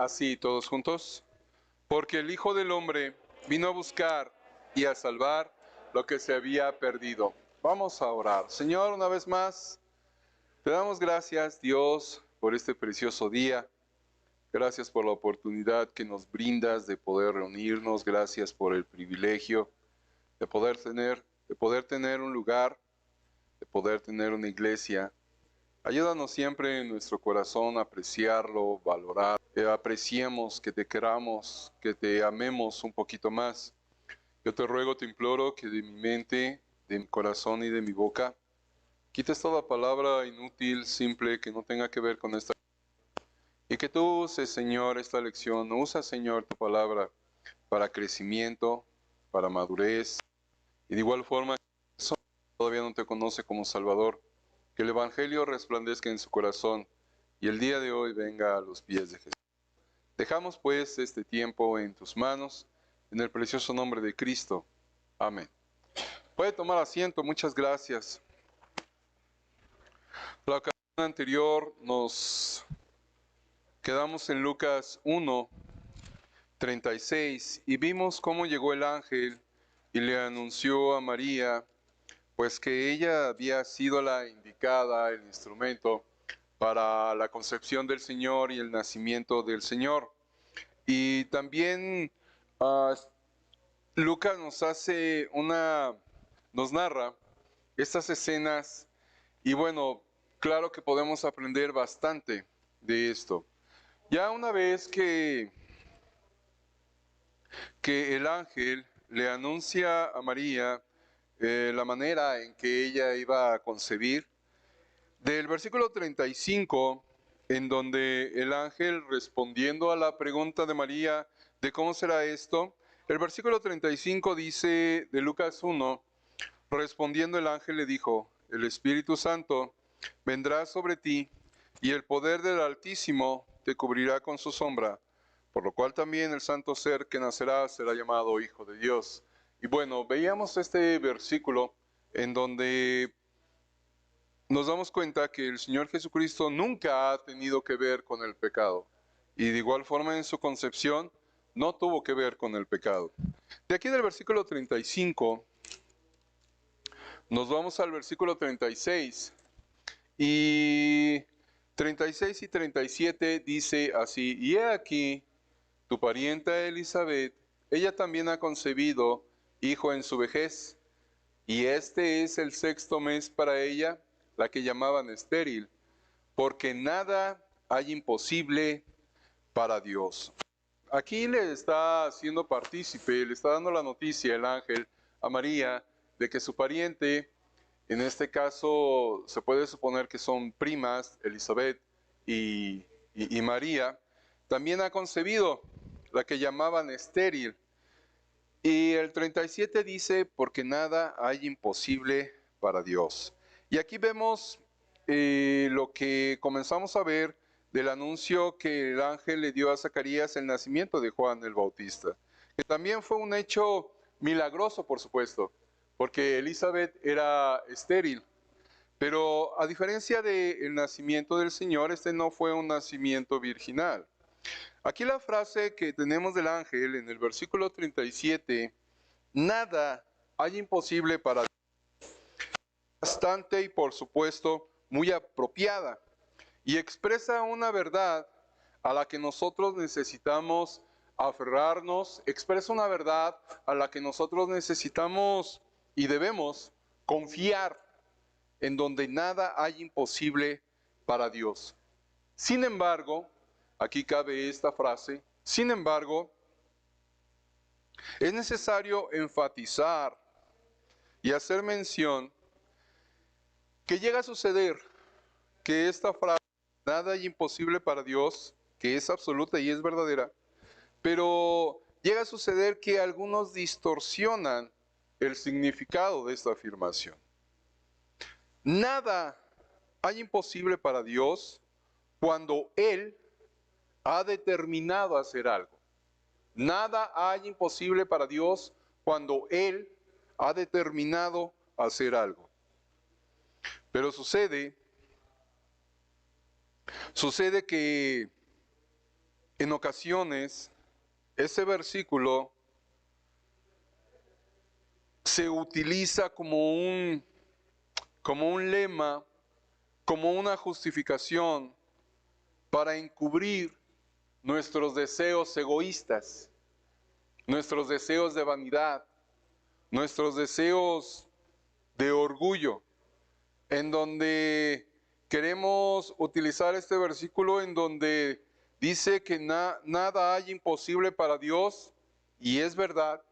así todos juntos? Porque el Hijo del Hombre vino a buscar y a salvar lo que se había perdido. Vamos a orar. Señor, una vez más, te damos gracias, Dios, por este precioso día. Gracias por la oportunidad que nos brindas de poder reunirnos. Gracias por el privilegio de poder tener un lugar, de poder tener una iglesia. Ayúdanos siempre en nuestro corazón a apreciarlo, valorar, que apreciemos, que te queramos, que te amemos un poquito más. Yo te ruego, te imploro que de mi mente, de mi corazón y de mi boca, quites toda palabra inútil, simple, que no tenga que ver con esta. Y que tú uses, Señor, esta lección, usa, Señor, tu palabra para crecimiento, para madurez. Y de igual forma, si todavía no te conoce como Salvador, que el Evangelio resplandezca en su corazón y el día de hoy venga a los pies de Jesús. Dejamos pues este tiempo en tus manos, en el precioso nombre de Cristo. Amén. Puede tomar asiento, muchas gracias. La ocasión anterior nos quedamos en Lucas 1:36 y vimos cómo llegó el ángel y le anunció a María, pues que ella había sido la indicada, el instrumento para la concepción del Señor y el nacimiento del Señor. Y también Lucas nos narra estas escenas y bueno, claro que podemos aprender bastante de esto. Ya una vez que el ángel le anuncia a María la manera en que ella iba a concebir, del versículo 35, en donde el ángel respondiendo a la pregunta de María de cómo será esto, el versículo 35 dice de Lucas 1, respondiendo el ángel le dijo, el Espíritu Santo vendrá sobre ti y el poder del Altísimo te cubrirá con su sombra, por lo cual también el santo ser que nacerá será llamado Hijo de Dios. Y bueno, veíamos este versículo en donde nos damos cuenta que el Señor Jesucristo nunca ha tenido que ver con el pecado. Y de igual forma en su concepción no tuvo que ver con el pecado. De aquí del versículo 35, nos vamos al versículo 36. Y 36 y 37 dice así, y he aquí, tu parienta Elizabeth, ella también ha concebido hijo en su vejez, y este es el 6º mes para ella, la que llamaban estéril, porque nada hay imposible para Dios. Aquí le está haciendo partícipe, le está dando la noticia el ángel a María de que su pariente, en este caso se puede suponer que son primas, Elizabeth y María, también ha concebido, la que llamaban estéril. Y el 37 dice, porque nada hay imposible para Dios. Y aquí vemos lo que comenzamos a ver del anuncio que el ángel le dio a Zacarías, el nacimiento de Juan el Bautista, que también fue un hecho milagroso, por supuesto, porque Elizabeth era estéril. Pero a diferencia del nacimiento del Señor, este no fue un nacimiento virginal. Aquí la frase que tenemos del ángel en el versículo 37, nada hay imposible para Dios, bastante y por supuesto muy apropiada y expresa una verdad a la que nosotros necesitamos aferrarnos, expresa una verdad a la que nosotros necesitamos y debemos confiar, en donde nada hay imposible para Dios. Sin embargo, aquí cabe esta frase, sin embargo, es necesario enfatizar y hacer mención que llega a suceder que esta frase, nada hay imposible para Dios, que es absoluta y es verdadera, pero llega a suceder que algunos distorsionan el significado de esta afirmación. Nada hay imposible para Dios cuando Él ha determinado hacer algo. Nada hay imposible para Dios cuando Él ha determinado hacer algo. Pero sucede que en ocasiones ese versículo se utiliza como un lema, como una justificación para encubrir nuestros deseos egoístas, nuestros deseos de vanidad, nuestros deseos de orgullo, en donde queremos utilizar este versículo en donde dice que nada hay imposible para Dios, y es verdad,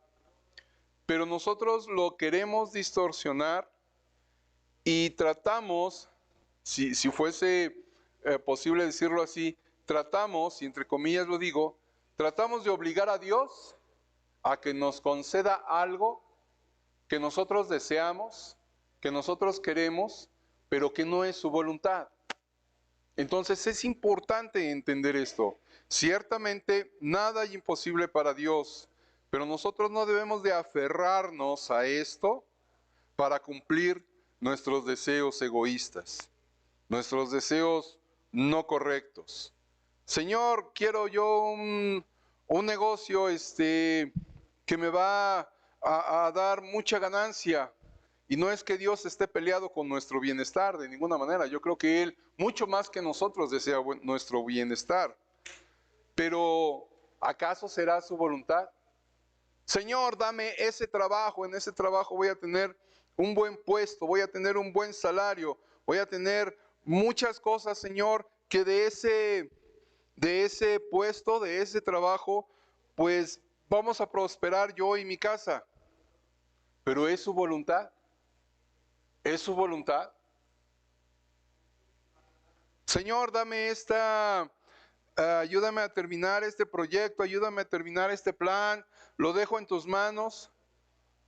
pero nosotros lo queremos distorsionar y tratamos, si fuese posible decirlo así, tratamos, y entre comillas lo digo, tratamos de obligar a Dios a que nos conceda algo que nosotros deseamos, que nosotros queremos, pero que no es su voluntad. Entonces es importante entender esto. Ciertamente nada hay imposible para Dios, pero nosotros no debemos de aferrarnos a esto para cumplir nuestros deseos egoístas, nuestros deseos no correctos. Señor, quiero yo un negocio que me va a dar mucha ganancia. Y no es que Dios esté peleado con nuestro bienestar de ninguna manera. Yo creo que Él, mucho más que nosotros, desea nuestro bienestar. Pero, ¿acaso será su voluntad? Señor, dame ese trabajo. En ese trabajo voy a tener un buen puesto, voy a tener un buen salario, voy a tener muchas cosas, Señor, que de ese puesto, de ese trabajo, pues vamos a prosperar yo y mi casa. Pero ¿es su voluntad? ¿Es su voluntad? Señor, dame ayúdame a terminar este proyecto, ayúdame a terminar este plan, lo dejo en tus manos.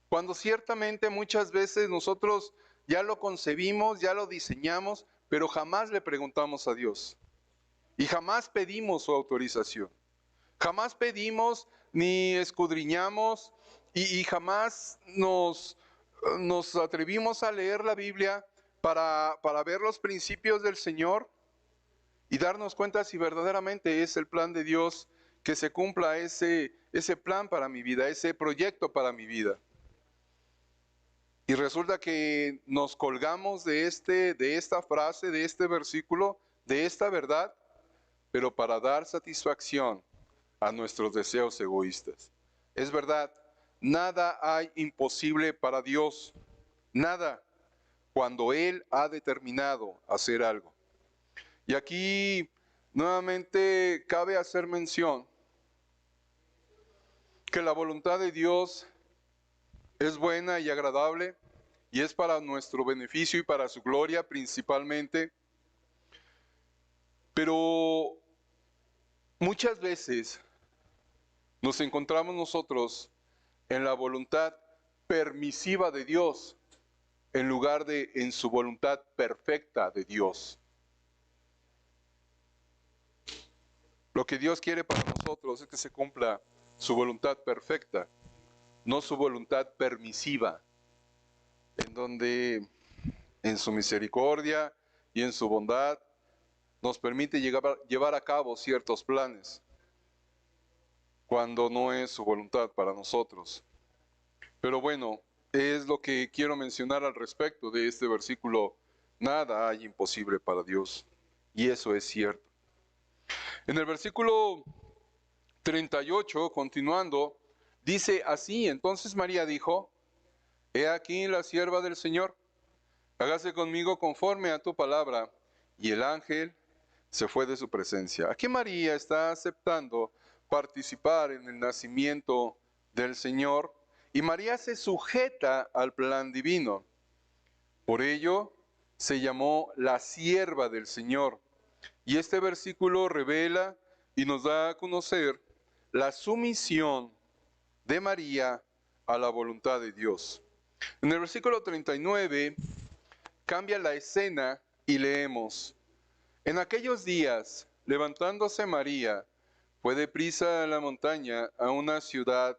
Cuando ciertamente muchas veces nosotros ya lo concebimos, ya lo diseñamos, pero jamás le preguntamos a Dios. Y jamás pedimos su autorización. Jamás pedimos ni escudriñamos y jamás nos atrevimos a leer la Biblia para ver los principios del Señor y darnos cuenta si verdaderamente es el plan de Dios que se cumpla ese plan para mi vida, ese proyecto para mi vida. Y resulta que nos colgamos de esta frase, de este versículo, de esta verdad, pero para dar satisfacción a nuestros deseos egoístas. Es verdad, nada hay imposible para Dios, nada, cuando Él ha determinado hacer algo. Y aquí nuevamente cabe hacer mención que la voluntad de Dios es buena y agradable y es para nuestro beneficio y para su gloria principalmente. Pero muchas veces nos encontramos nosotros en la voluntad permisiva de Dios en lugar de en su voluntad perfecta de Dios. Lo que Dios quiere para nosotros es que se cumpla su voluntad perfecta, no su voluntad permisiva, en donde en su misericordia y en su bondad nos permite llevar a cabo ciertos planes, cuando no es su voluntad para nosotros. Pero bueno, es lo que quiero mencionar al respecto de este versículo. Nada hay imposible para Dios. Y eso es cierto. En el versículo 38, continuando, dice así: entonces María dijo: he aquí la sierva del Señor, hágase conmigo conforme a tu palabra. Y el ángel se fue de su presencia. Aquí María está aceptando participar en el nacimiento del Señor y María se sujeta al plan divino. Por ello se llamó la sierva del Señor. Y este versículo revela y nos da a conocer la sumisión de María a la voluntad de Dios. En el versículo 39 cambia la escena y leemos: en aquellos días, levantándose María, fue deprisa a la montaña, a una ciudad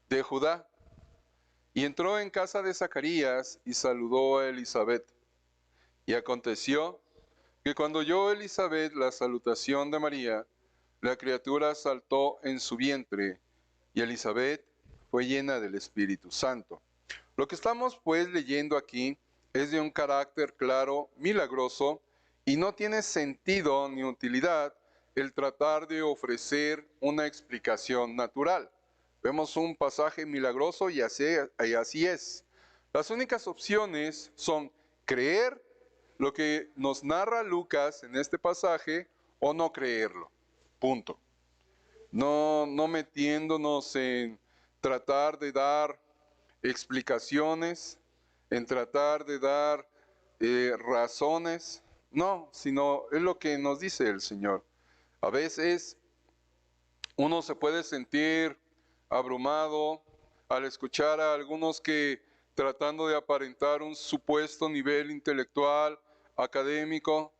de Judá, y entró en casa de Zacarías y saludó a Elizabeth. Y aconteció que cuando oyó Elizabeth la salutación de María, la criatura saltó en su vientre y Elizabeth fue llena del Espíritu Santo. Lo que estamos pues leyendo aquí es de un carácter claro, milagroso, y no tiene sentido ni utilidad el tratar de ofrecer una explicación natural. Vemos un pasaje milagroso y así es. Las únicas opciones son creer lo que nos narra Lucas en este pasaje o no creerlo. Punto. No metiéndonos en tratar de dar explicaciones, en tratar de dar razones, no, sino es lo que nos dice el Señor. A veces uno se puede sentir abrumado al escuchar a algunos que tratando de aparentar un supuesto nivel intelectual, académico,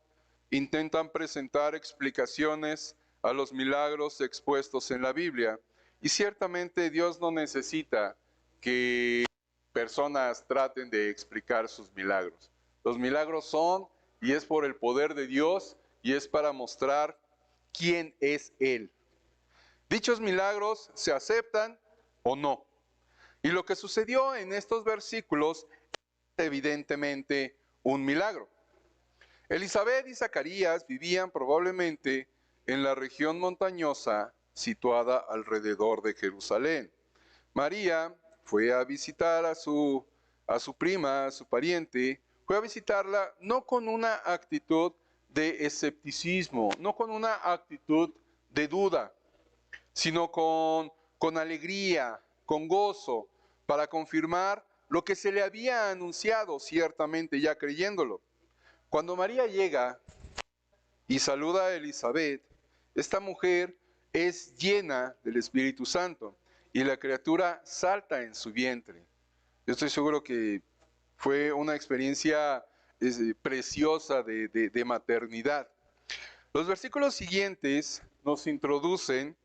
intentan presentar explicaciones a los milagros expuestos en la Biblia. Y ciertamente Dios no necesita que personas traten de explicar sus milagros. Los milagros son y es por el poder de Dios y es para mostrar quién es Él. Dichos milagros se aceptan o no. Y lo que sucedió en estos versículos es evidentemente un milagro. Elizabeth y Zacarías vivían probablemente en la región montañosa situada alrededor de Jerusalén. María fue a visitar a su prima, a su pariente, fue a visitarla no con una actitud de escepticismo, no con una actitud de duda, sino con alegría, con gozo, para confirmar lo que se le había anunciado, ciertamente ya creyéndolo. Cuando María llega y saluda a Elizabeth, esta mujer es llena del Espíritu Santo y la criatura salta en su vientre. Yo estoy seguro que fue una experiencia preciosa de maternidad. Los versículos siguientes nos introducen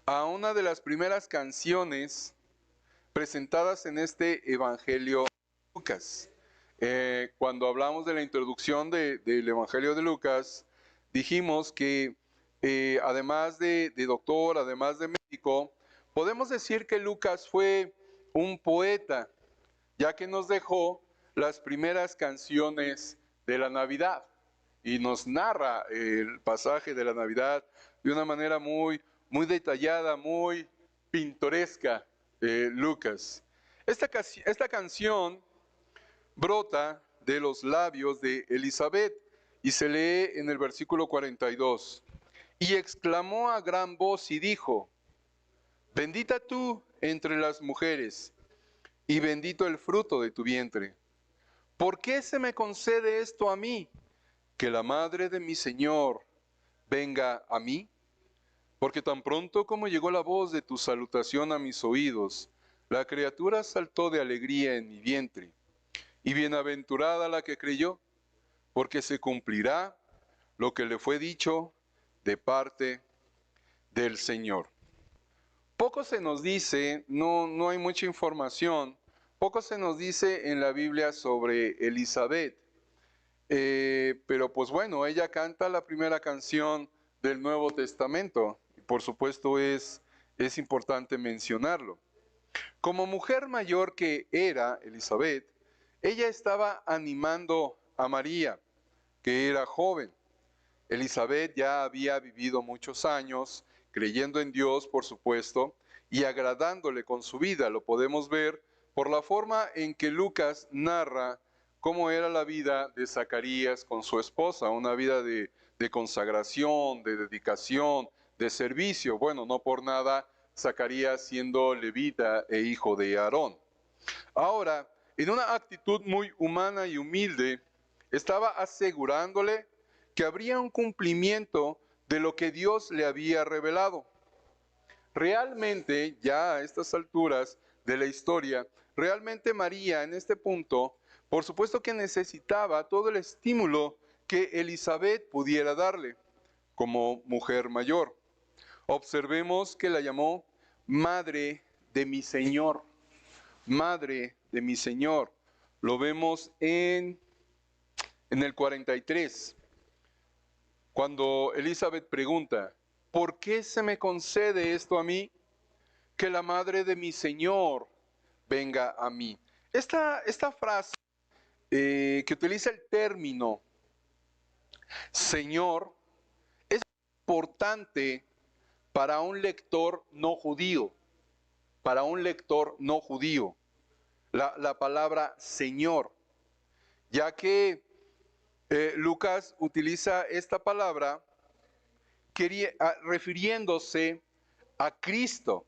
a una de las primeras canciones presentadas en este Evangelio de Lucas. Cuando hablamos de la introducción del Evangelio de Lucas, dijimos que además de doctor, además de médico, podemos decir que Lucas fue un poeta, ya que nos dejó las primeras canciones de la Navidad y nos narra el pasaje de la Navidad de una manera muy detallada, muy pintoresca, Lucas. Esta canción brota de los labios de Elizabeth y se lee en el versículo 42. Y exclamó a gran voz y dijo: bendita tú entre las mujeres y bendito el fruto de tu vientre. ¿Por qué se me concede esto a mí, que la madre de mi Señor venga a mí? Porque tan pronto como llegó la voz de tu salutación a mis oídos, la criatura saltó de alegría en mi vientre. Y bienaventurada la que creyó, porque se cumplirá lo que le fue dicho de parte del Señor. Poco se nos dice, no hay mucha información, poco se nos dice en la Biblia sobre Elizabeth. Pero pues bueno, ella canta la primera canción del Nuevo Testamento. Y por supuesto es importante mencionarlo. Como mujer mayor que era Elizabeth, ella estaba animando a María, que era joven. Elizabeth ya había vivido muchos años, creyendo en Dios, por supuesto, y agradándole con su vida. Lo podemos ver por la forma en que Lucas narra cómo era la vida de Zacarías con su esposa, una vida de consagración, de dedicación, de servicio. Bueno, no por nada Zacarías siendo levita e hijo de Aarón. Ahora, en una actitud muy humana y humilde, estaba asegurándole que habría un cumplimiento de lo que Dios le había revelado. Realmente, ya a estas alturas de la historia, realmente María en este punto, por supuesto que necesitaba todo el estímulo que Elizabeth pudiera darle como mujer mayor. Observemos que la llamó Madre de mi Señor. Madre de mi Señor. Lo vemos en el 43. cuando Elizabeth pregunta, ¿por qué se me concede esto a mí? Que la madre de mi Señor venga a mí. Esta frase que utiliza el término Señor es importante para un lector no judío, para un lector no judío, la palabra Señor, ya que Lucas utiliza esta palabra refiriéndose a Cristo,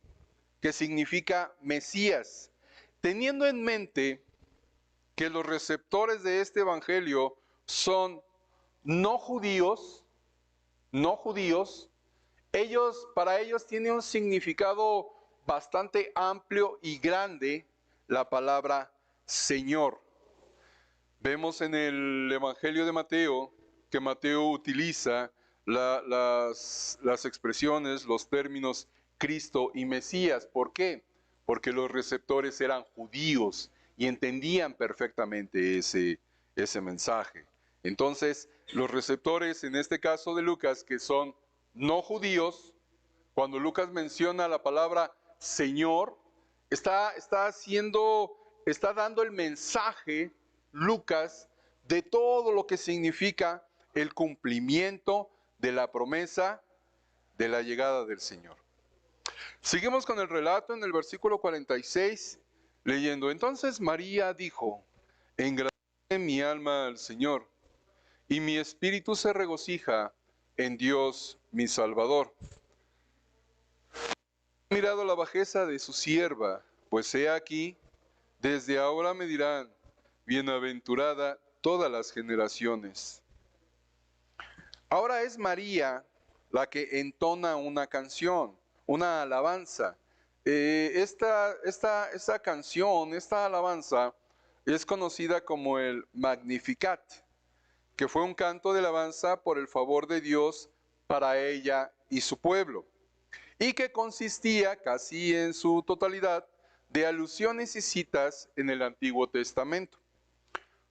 que significa Mesías, teniendo en mente que los receptores de este evangelio son no judíos, para ellos tiene un significado bastante amplio y grande la palabra Señor. Vemos en el Evangelio de Mateo que Mateo utiliza las expresiones, los términos Cristo y Mesías. ¿Por qué? Porque los receptores eran judíos y entendían perfectamente ese mensaje. Entonces, los receptores, en este caso de Lucas, que son no judíos, cuando Lucas menciona la palabra Señor, está dando el mensaje, Lucas, de todo lo que significa el cumplimiento de la promesa de la llegada del Señor. Seguimos con el relato en el versículo 46, leyendo. Entonces María dijo, engrandece mi alma al Señor, y mi espíritu se regocija en Dios mi Salvador. He mirado la bajeza de su sierva, pues he aquí, desde ahora me dirán, bienaventurada todas las generaciones. Ahora es María la que entona una canción, una alabanza. Esta canción, esta alabanza, es conocida como el Magnificat, que fue un canto de alabanza por el favor de Dios para ella y su pueblo, y que consistía casi en su totalidad de alusiones y citas en el Antiguo Testamento.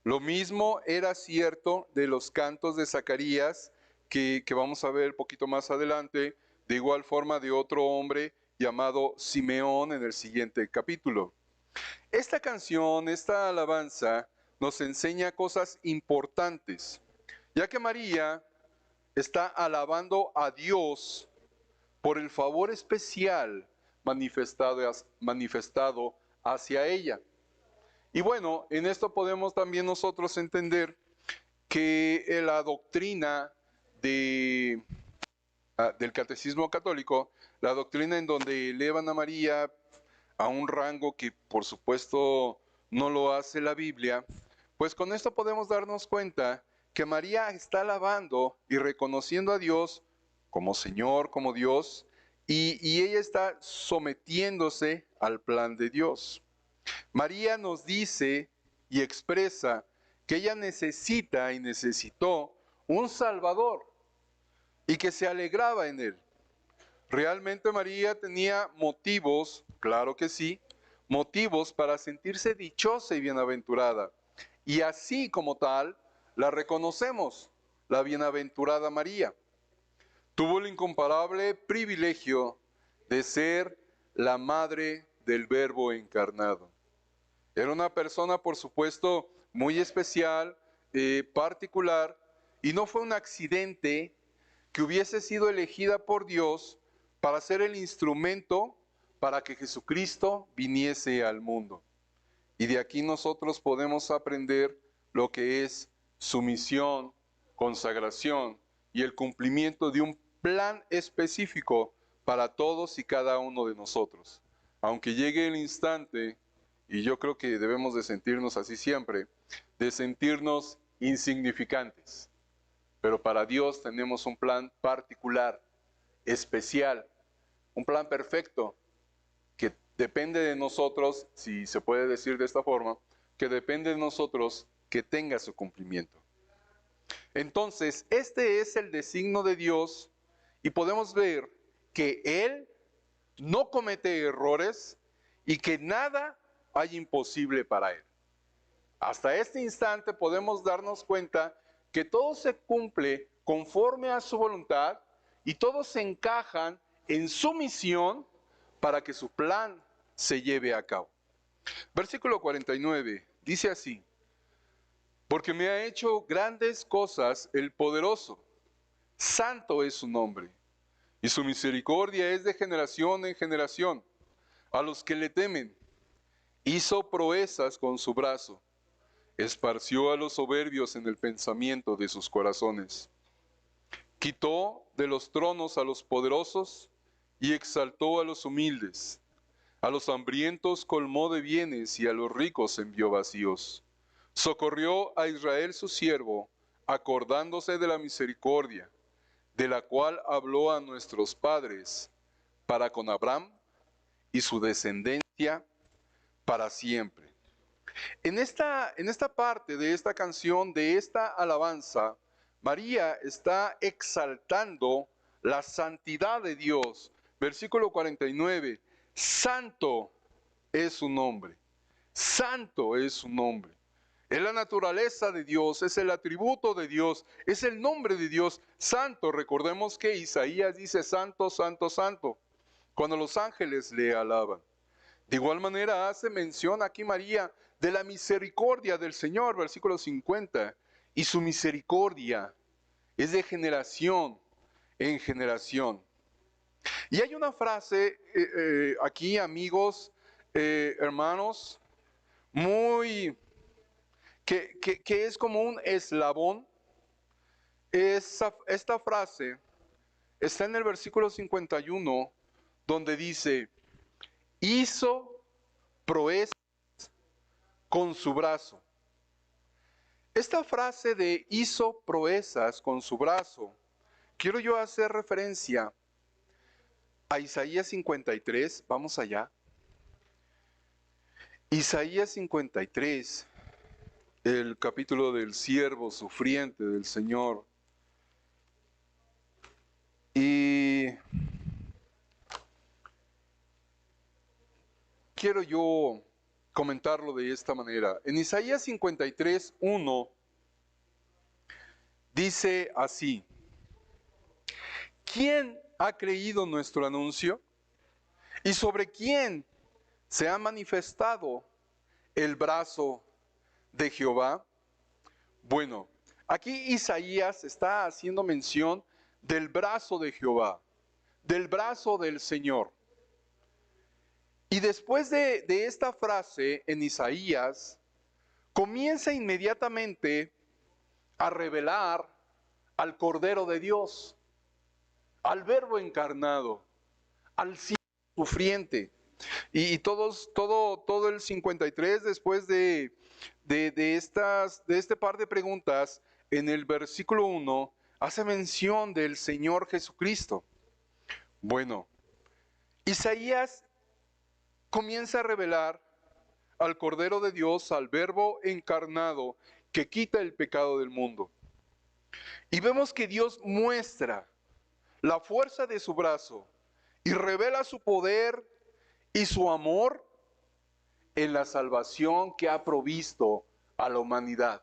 Lo mismo era cierto de los cantos de Zacarías, que vamos a ver un poquito más adelante, de igual forma de otro hombre llamado Simeón en el siguiente capítulo. Esta canción, esta alabanza, nos enseña cosas importantes, ya que María está alabando a Dios por el favor especial manifestado hacia ella. Y bueno, en esto podemos también nosotros entender que la doctrina del catecismo católico, la doctrina en donde elevan a María a un rango que por supuesto no lo hace la Biblia, pues con esto podemos darnos cuenta que María está alabando y reconociendo a Dios como Señor, como Dios, y ella está sometiéndose al plan de Dios. María nos dice y expresa que ella necesita y necesitó un Salvador y que se alegraba en él. ¿Realmente María tenía motivos? Claro que sí, motivos para sentirse dichosa y bienaventurada. Y así como tal, la reconocemos, la bienaventurada María. Tuvo el incomparable privilegio de ser la madre del Verbo encarnado. Era una persona, por supuesto, muy especial, particular, y no fue un accidente que hubiese sido elegida por Dios para ser el instrumento para que Jesucristo viniese al mundo. Y de aquí nosotros podemos aprender lo que es sumisión, consagración y el cumplimiento de un plan específico para todos y cada uno de nosotros. Aunque llegue el instante, y yo creo que debemos de sentirnos así siempre, de sentirnos insignificantes. Pero para Dios tenemos un plan particular, especial, un plan perfecto, que depende de nosotros, si se puede decir de esta forma, que depende de nosotros que tenga su cumplimiento. Entonces, este es el designio de Dios y podemos ver que Él no comete errores y que nada hay imposible para Él. Hasta este instante podemos darnos cuenta que todo se cumple conforme a su voluntad, y todos se encajan en su misión para que su plan se lleve a cabo. Versículo 49 dice así: porque me ha hecho grandes cosas el poderoso, santo es su nombre, y su misericordia es de generación en generación. A los que le temen, hizo proezas con su brazo, esparció a los soberbios en el pensamiento de sus corazones. Quitó de los tronos a los poderosos y exaltó a los humildes. A los hambrientos colmó de bienes y a los ricos envió vacíos. Socorrió a Israel su siervo, acordándose de la misericordia, de la cual habló a nuestros padres, para con Abraham y su descendencia para siempre. En esta parte de esta canción, de esta alabanza, María está exaltando la santidad de Dios. Versículo 49, santo es su nombre, santo es su nombre. Es la naturaleza de Dios, es el atributo de Dios, es el nombre de Dios, santo. Recordemos que Isaías dice santo, santo, santo, cuando los ángeles le alaban. De igual manera hace mención aquí María de la misericordia del Señor, versículo 50, y su misericordia es de generación en generación. Y hay una frase aquí, amigos, hermanos, muy que es como un eslabón. Esta frase está en el versículo 51, donde dice: hizo proezas con su brazo. Esta frase de hizo proezas con su brazo, quiero yo hacer referencia a Isaías 53, vamos allá. Isaías 53, el capítulo del siervo sufriente del Señor. Y quiero yo comentarlo de esta manera. En Isaías 53, 1, dice así: ¿quién ha creído nuestro anuncio? ¿Y sobre quién se ha manifestado el brazo de Jehová? Bueno, aquí Isaías está haciendo mención del brazo de Jehová, del brazo del Señor. Y después de esta frase en Isaías, comienza inmediatamente a revelar al Cordero de Dios, al Verbo encarnado, al siervo sufriente. Y todo el 53, después de este par de preguntas, en el versículo 1, hace mención del Señor Jesucristo. Bueno, Isaías comienza a revelar al Cordero de Dios, al Verbo encarnado, que quita el pecado del mundo. Y vemos que Dios muestra la fuerza de su brazo y revela su poder y su amor en la salvación que ha provisto a la humanidad.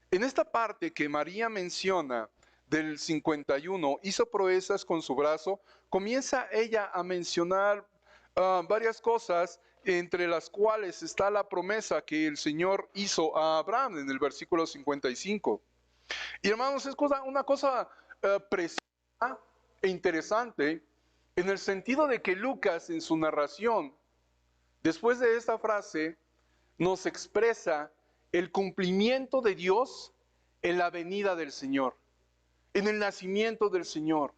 En esta parte que María menciona del 51, hizo proezas con su brazo, comienza ella a mencionar varias cosas, entre las cuales está la promesa que el Señor hizo a Abraham en el versículo 55. Y hermanos, es una cosa preciosa e interesante, en el sentido de que Lucas, en su narración, después de esta frase, nos expresa el cumplimiento de Dios en la venida del Señor, en el nacimiento del Señor,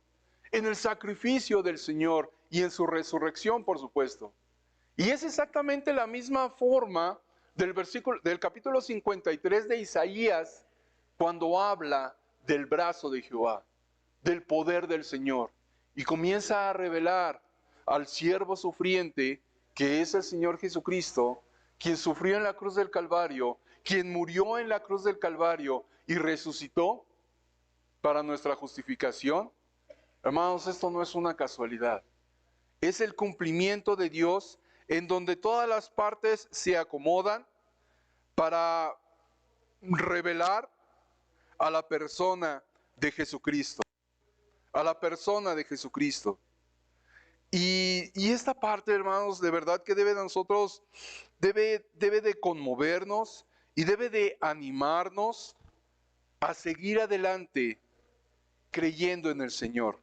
en el sacrificio del Señor y en su resurrección, por supuesto. Y es exactamente la misma forma del capítulo 53 de Isaías, cuando habla del brazo de Jehová, del poder del Señor, y comienza a revelar al siervo sufriente, que es el Señor Jesucristo, quien sufrió en la cruz del Calvario, quien murió en la cruz del Calvario y resucitó para nuestra justificación. Hermanos, esto no es una casualidad. Es el cumplimiento de Dios, en donde todas las partes se acomodan para revelar a la persona de Jesucristo, a la persona de Jesucristo. Y esta parte, hermanos, de verdad que debe de nosotros, debe de conmovernos y debe de animarnos a seguir adelante creyendo en el Señor.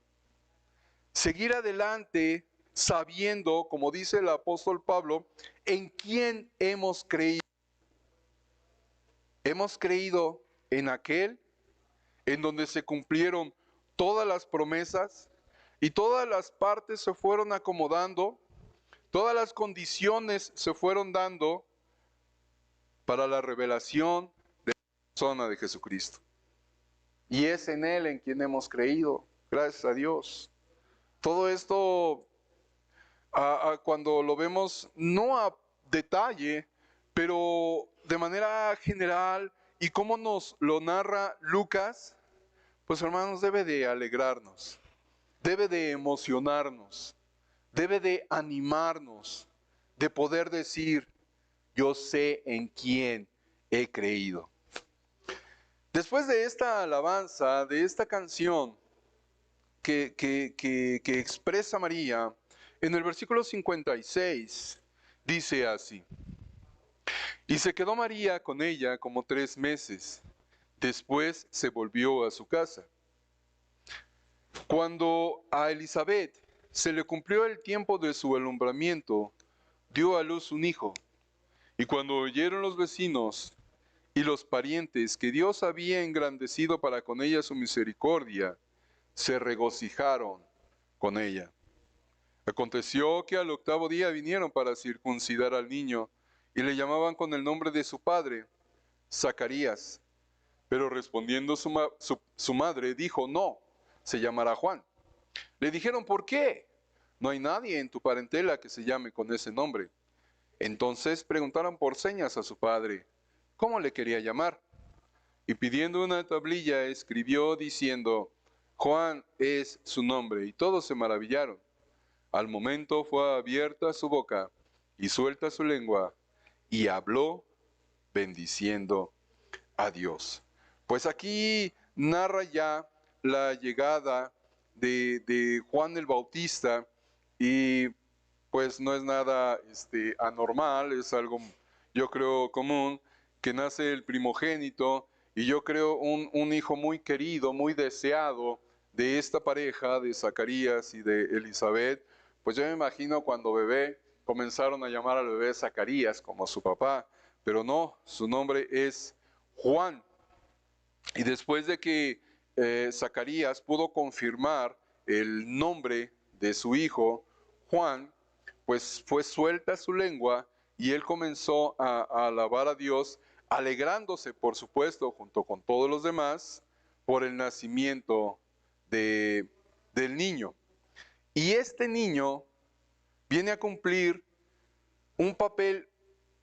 Seguir adelante sabiendo, como dice el apóstol Pablo, en quién hemos creído. Hemos creído en aquel en donde se cumplieron todas las promesas y todas las partes se fueron acomodando, todas las condiciones se fueron dando para la revelación de la persona de Jesucristo. Y es en Él en quien hemos creído, gracias a Dios. Todo esto, cuando lo vemos, no a detalle, pero de manera general, y como nos lo narra Lucas, pues hermanos, debe de alegrarnos, debe de emocionarnos, debe de animarnos, de poder decir, yo sé en quién he creído. Después de esta alabanza, de esta canción que expresa María, en el versículo 56 dice así: y se quedó María con ella como 3 meses, después se volvió a su casa. Cuando a Elizabeth se le cumplió el tiempo de su alumbramiento, dio a luz un hijo, y cuando oyeron los vecinos y los parientes que Dios había engrandecido para con ella su misericordia, se regocijaron con ella. Aconteció que al 8º día vinieron para circuncidar al niño, y le llamaban con el nombre de su padre, Zacarías. Pero respondiendo su madre, dijo, no, se llamará Juan. Le dijeron, ¿por qué? No hay nadie en tu parentela que se llame con ese nombre. Entonces preguntaron por señas a su padre, ¿cómo le quería llamar? Y pidiendo una tablilla, escribió diciendo, Juan es su nombre. Y todos se maravillaron. Al momento fue abierta su boca y suelta su lengua, y habló bendiciendo a Dios. Pues aquí narra ya la llegada de Juan el Bautista, y pues no es nada anormal, es algo yo creo común, que nace el primogénito, y yo creo un hijo muy querido, muy deseado de esta pareja de Zacarías y de Elizabeth. Pues yo me imagino cuando bebé comenzaron a llamar al bebé Zacarías como su papá, pero no, su nombre es Juan. Y después de que Zacarías pudo confirmar el nombre de su hijo, Juan, pues fue suelta su lengua y él comenzó a alabar a Dios, alegrándose, por supuesto, junto con todos los demás, por el nacimiento del niño. Y este niño viene a cumplir un papel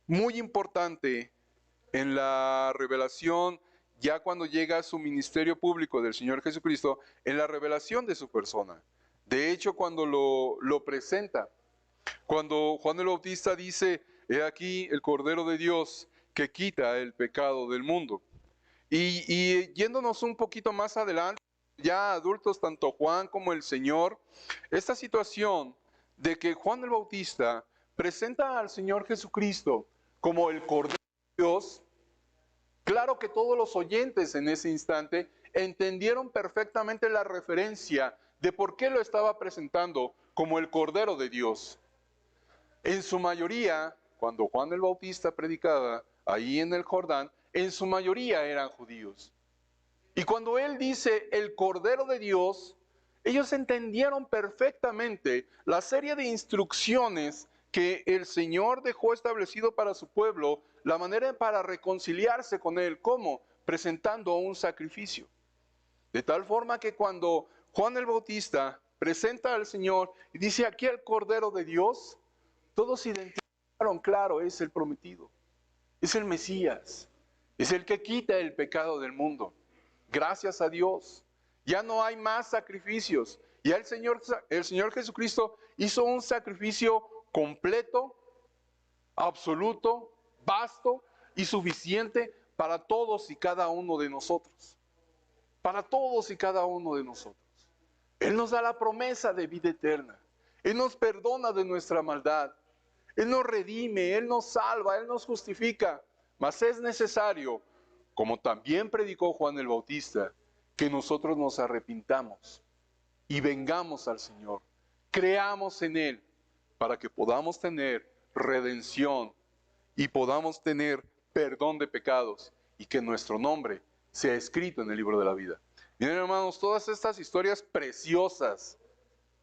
muy importante en la revelación, ya cuando llega a su ministerio público del Señor Jesucristo, en la revelación de su persona. De hecho, cuando lo presenta, cuando Juan el Bautista dice, he aquí el Cordero de Dios que quita el pecado del mundo. Y yéndonos un poquito más adelante, ya adultos, tanto Juan como el Señor, esta situación de que Juan el Bautista presenta al Señor Jesucristo como el Cordero de Dios, claro que todos los oyentes en ese instante entendieron perfectamente la referencia de por qué lo estaba presentando como el Cordero de Dios. En su mayoría, cuando Juan el Bautista predicaba ahí en el Jordán, en su mayoría eran judíos. Y cuando él dice el Cordero de Dios, ellos entendieron perfectamente la serie de instrucciones que el Señor dejó establecido para su pueblo, la manera para reconciliarse con Él, ¿cómo? Presentando un sacrificio. De tal forma que cuando Juan el Bautista presenta al Señor y dice aquí el Cordero de Dios, todos identificaron, claro, es el prometido, es el Mesías, es el que quita el pecado del mundo. Gracias a Dios. Ya no hay más sacrificios. Ya el Señor Jesucristo hizo un sacrificio completo, absoluto, vasto y suficiente para todos y cada uno de nosotros. para todos y cada uno de nosotros. Él nos da la promesa de vida eterna. Él nos perdona de nuestra maldad. Él nos redime, Él nos salva, Él nos justifica. Mas es necesario, como también predicó Juan el Bautista, que nosotros nos arrepintamos y vengamos al Señor. Creamos en Él para que podamos tener redención y podamos tener perdón de pecados y que nuestro nombre sea escrito en el libro de la vida. Miren, hermanos, todas estas historias preciosas,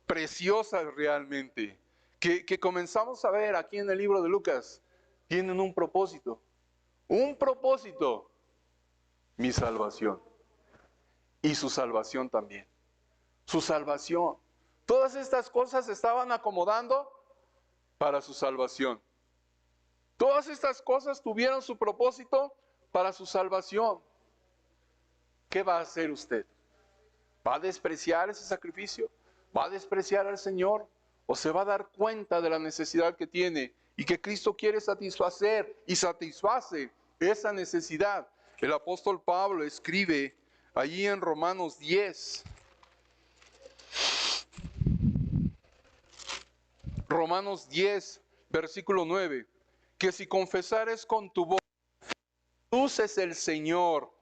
preciosas realmente, que comenzamos a ver aquí en el libro de Lucas, tienen un propósito. Un propósito, mi salvación. Y su salvación también. Su salvación. Todas estas cosas se estaban acomodando para su salvación. Todas estas cosas tuvieron su propósito para su salvación. ¿Qué va a hacer usted? ¿Va a despreciar ese sacrificio? ¿Va a despreciar al Señor? ¿O se va a dar cuenta de la necesidad que tiene y que Cristo quiere satisfacer y satisface esa necesidad? El apóstol Pablo escribe allí en Romanos 10. Romanos 10, versículo 9. Que si confesares con tu boca, Jesús es el Señor.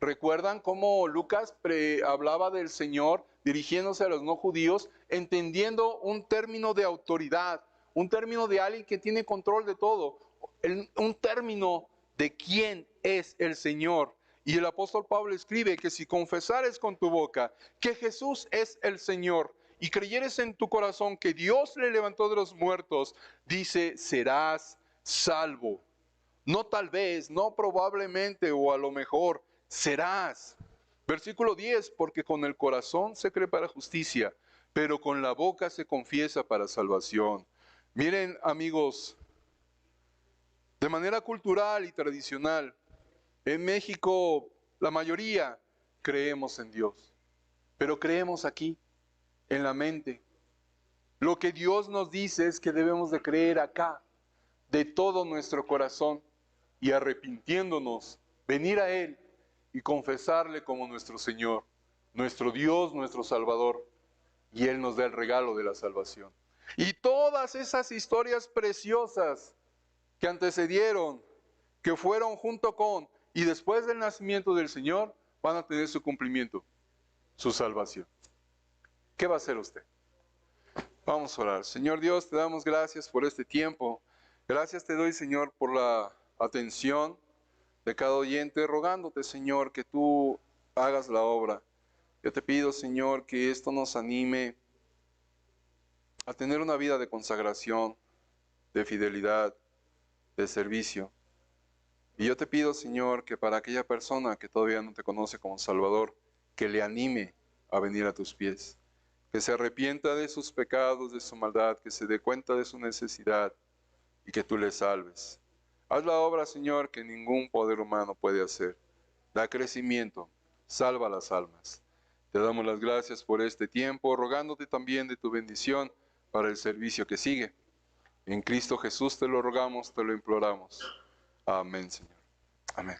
¿Recuerdan cómo Lucas hablaba del Señor dirigiéndose a los no judíos, entendiendo un término de autoridad, un término de alguien que tiene control de todo, un término de quién es el Señor? Y el apóstol Pablo escribe que si confesares con tu boca que Jesús es el Señor y creyeres en tu corazón que Dios le levantó de los muertos, dice, serás salvo. No tal vez, no probablemente o a lo mejor, serás. Versículo 10, porque con el corazón se cree para justicia, pero con la boca se confiesa para salvación. Miren, amigos, de manera cultural y tradicional, en México la mayoría creemos en Dios, pero creemos aquí, en la mente. Lo que Dios nos dice es que debemos de creer acá, de todo nuestro corazón, y arrepintiéndonos, venir a Él y confesarle como nuestro Señor, nuestro Dios, nuestro Salvador, y Él nos da el regalo de la salvación. Y todas esas historias preciosas que antecedieron, que fueron junto con y después del nacimiento del Señor, van a tener su cumplimiento, su salvación. ¿Qué va a hacer usted? Vamos a orar. Señor Dios, te damos gracias por este tiempo. Gracias te doy, Señor, por la atención de cada oyente, rogándote, Señor, que tú hagas la obra. Yo te pido, Señor, que esto nos anime a tener una vida de consagración, de fidelidad, de servicio. Y yo te pido, Señor, que para aquella persona que todavía no te conoce como Salvador, que le anime a venir a tus pies, que se arrepienta de sus pecados, de su maldad, que se dé cuenta de su necesidad y que tú le salves. Haz la obra, Señor, que ningún poder humano puede hacer. Da crecimiento, salva las almas. Te damos las gracias por este tiempo, rogándote también de tu bendición para el servicio que sigue. En Cristo Jesús te lo rogamos, te lo imploramos. Amén, Señor. Amén.